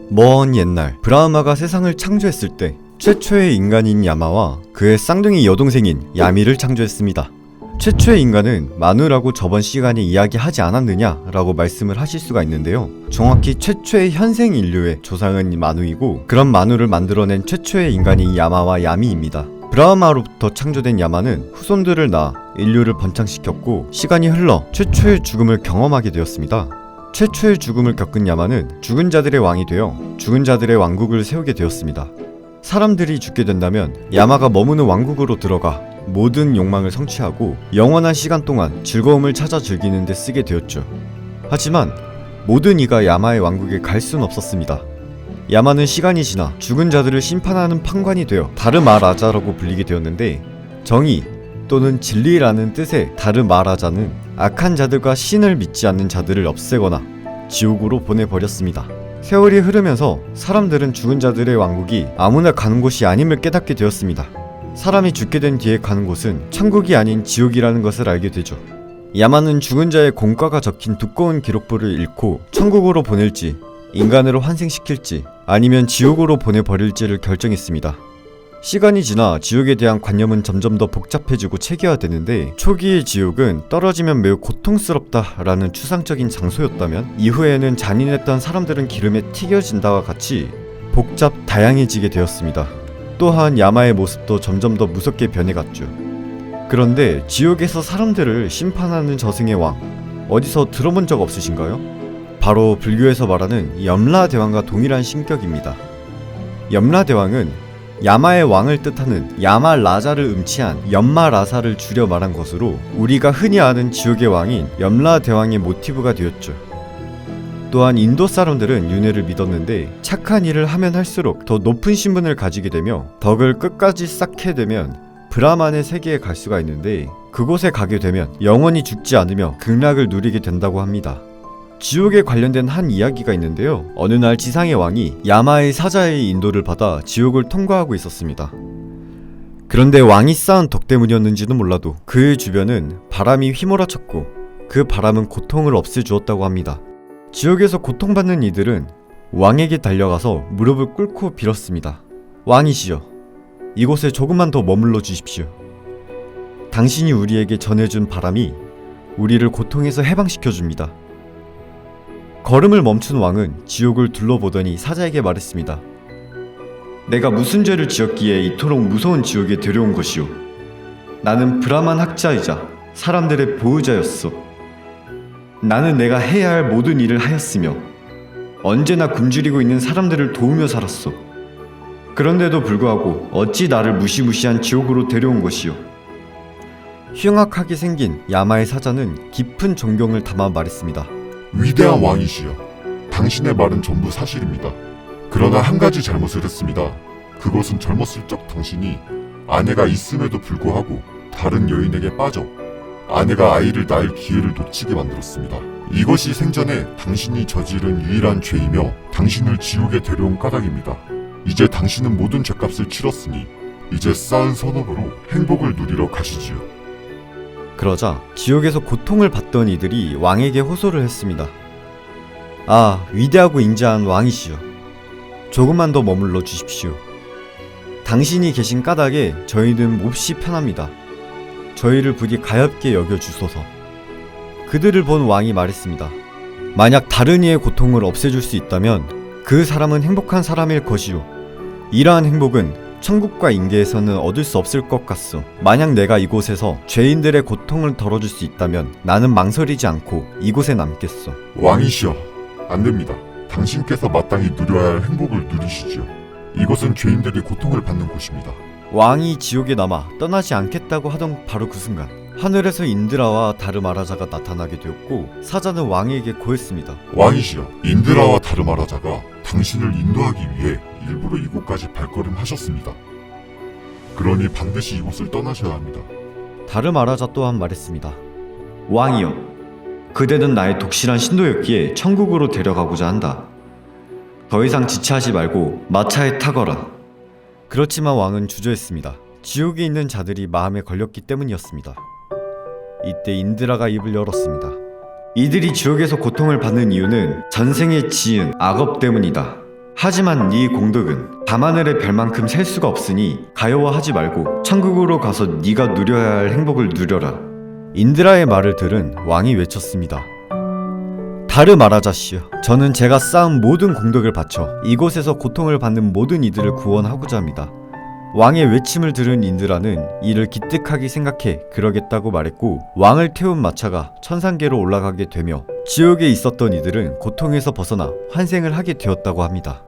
먼 옛날 브라흐마가 세상을 창조했을 때 최초의 인간인 야마와 그의 쌍둥이 여동생인 야미를 창조했습니다. 최초의 인간은 마누라고 저번 시간에 이야기하지 않았느냐 라고 말씀을 하실 수가 있는데요, 정확히 최초의 현생 인류의 조상은 마누이고 그런 마누를 만들어낸 최초의 인간이 야마와 야미입니다. 브라흐마로부터 창조된 야마는 후손들을 낳아 인류를 번창시켰고, 시간이 흘러 최초의 죽음을 경험하게 되었습니다. 최초의 죽음을 겪은 야마는 죽은 자들의 왕이 되어 죽은 자들의 왕국을 세우게 되었습니다. 사람들이 죽게 된다면 야마가 머무는 왕국으로 들어가 모든 욕망을 성취하고 영원한 시간 동안 즐거움을 찾아 즐기는 데 쓰게 되었죠. 하지만 모든 이가 야마의 왕국에 갈 수는 없었습니다. 야마는 시간이 지나 죽은 자들을 심판하는 판관이 되어 다르마라자라고 불리게 되었는데, 정의 또는 진리라는 뜻의 다르마라자는 악한 자들과 신을 믿지 않는 자들을 없애거나 지옥으로 보내버렸습니다. 세월이 흐르면서 사람들은 죽은 자들의 왕국이 아무나 가는 곳이 아님을 깨닫게 되었습니다. 사람이 죽게 된 뒤에 가는 곳은 천국이 아닌 지옥이라는 것을 알게 되죠. 야마는 죽은 자의 공과가 적힌 두꺼운 기록부를 읽고 천국으로 보낼지, 인간으로 환생시킬지, 아니면 지옥으로 보내버릴지를 결정했습니다. 시간이 지나 지옥에 대한 관념은 점점 더 복잡해지고 체계화되는데, 초기의 지옥은 떨어지면 매우 고통스럽다라는 추상적인 장소였다면 이후에는 잔인했던 사람들은 기름에 튀겨진다와 같이 복잡 다양해지게 되었습니다. 또한 야마의 모습도 점점 더 무섭게 변해갔죠. 그런데 지옥에서 사람들을 심판하는 저승의 왕, 어디서 들어본 적 없으신가요? 바로 불교에서 말하는 염라대왕과 동일한 신격입니다. 염라대왕은 야마의 왕을 뜻하는 야마라자를 음치한 염마라사를 줄여 말한 것으로 우리가 흔히 아는 지옥의 왕인 염라대왕의 모티브가 되었죠. 또한 인도 사람들은 윤회를 믿었는데, 착한 일을 하면 할수록 더 높은 신분을 가지게 되며 덕을 끝까지 쌓게 되면 브라만의 세계에 갈 수가 있는데, 그곳에 가게 되면 영원히 죽지 않으며 극락을 누리게 된다고 합니다. 지옥에 관련된 한 이야기가 있는데요, 어느 날 지상의 왕이 야마의 사자의 인도를 받아 지옥을 통과하고 있었습니다. 그런데 왕이 쌓은 덕 때문이었는지는 몰라도 그의 주변은 바람이 휘몰아쳤고 그 바람은 고통을 없애주었다고 합니다. 지옥에서 고통받는 이들은 왕에게 달려가서 무릎을 꿇고 빌었습니다. 왕이시여, 이곳에 조금만 더 머물러 주십시오. 당신이 우리에게 전해준 바람이 우리를 고통에서 해방시켜줍니다. 걸음을 멈춘 왕은 지옥을 둘러보더니 사자에게 말했습니다. 내가 무슨 죄를 지었기에 이토록 무서운 지옥에 데려온 것이오. 나는 브라만 학자이자 사람들의 보호자였소. 나는 내가 해야 할 모든 일을 하였으며 언제나 굶주리고 있는 사람들을 도우며 살았소. 그런데도 불구하고 어찌 나를 무시무시한 지옥으로 데려온 것이오. 흉악하게 생긴 야마의 사자는 깊은 존경을 담아 말했습니다. 위대한 왕이시여, 당신의 말은 전부 사실입니다. 그러나 한 가지 잘못을 했습니다. 그것은 젊었을 적 당신이 아내가 있음에도 불구하고 다른 여인에게 빠져 아내가 아이를 낳을 기회를 놓치게 만들었습니다. 이것이 생전에 당신이 저지른 유일한 죄이며 당신을 지옥에 데려온 까닭입니다. 이제 당신은 모든 죄값을 치렀으니 이제 쌓은 선업으로 행복을 누리러 가시지요. 그러자 지옥에서 고통을 받던 이들이 왕에게 호소를 했습니다. 아, 위대하고 인자한 왕이시여, 조금만 더 머물러 주십시오. 당신이 계신 까닭에 저희는 몹시 편합니다. 저희를 부디 가엾게 여겨주소서. 그들을 본 왕이 말했습니다. 만약 다른 이의 고통을 없애줄 수 있다면 그 사람은 행복한 사람일 것이오. 이러한 행복은 천국과 인계에서는 얻을 수 없을 것 같소. 만약 내가 이곳에서 죄인들의 고통을 덜어줄 수 있다면 나는 망설이지 않고 이곳에 남겠소. 왕이시여, 안됩니다. 당신께서 마땅히 누려야 할 행복을 누리시지요. 이곳은 죄인들이 고통을 받는 곳입니다. 왕이 지옥에 남아 떠나지 않겠다고 하던 바로 그 순간 하늘에서 인드라와 다르마라자가 나타나게 되었고, 사자는 왕에게 고했습니다. 왕이시여, 인드라와 다르마라자가 당신을 인도하기 위해 일부러 이곳까지 발걸음하셨습니다. 그러니 반드시 이곳을 떠나셔야 합니다. 다르마라자 또한 말했습니다. 왕이여, 그대는 나의 독실한 신도였기에 천국으로 데려가고자 한다. 더 이상 지체하지 말고 마차에 타거라. 그렇지만 왕은 주저했습니다. 지옥에 있는 자들이 마음에 걸렸기 때문이었습니다. 이때 인드라가 입을 열었습니다. 이들이 지옥에서 고통을 받는 이유는 전생에 지은 악업 때문이다. 하지만 네 공덕은 밤하늘의 별만큼 셀 수가 없으니 가여워하지 말고 천국으로 가서 네가 누려야 할 행복을 누려라. 인드라의 말을 들은 왕이 외쳤습니다. 다르마라자시여, 저는 제가 쌓은 모든 공덕을 바쳐 이곳에서 고통을 받는 모든 이들을 구원하고자 합니다. 왕의 외침을 들은 인드라는 이를 기특하게 생각해 그러겠다고 말했고, 왕을 태운 마차가 천상계로 올라가게 되며 지옥에 있었던 이들은 고통에서 벗어나 환생을 하게 되었다고 합니다.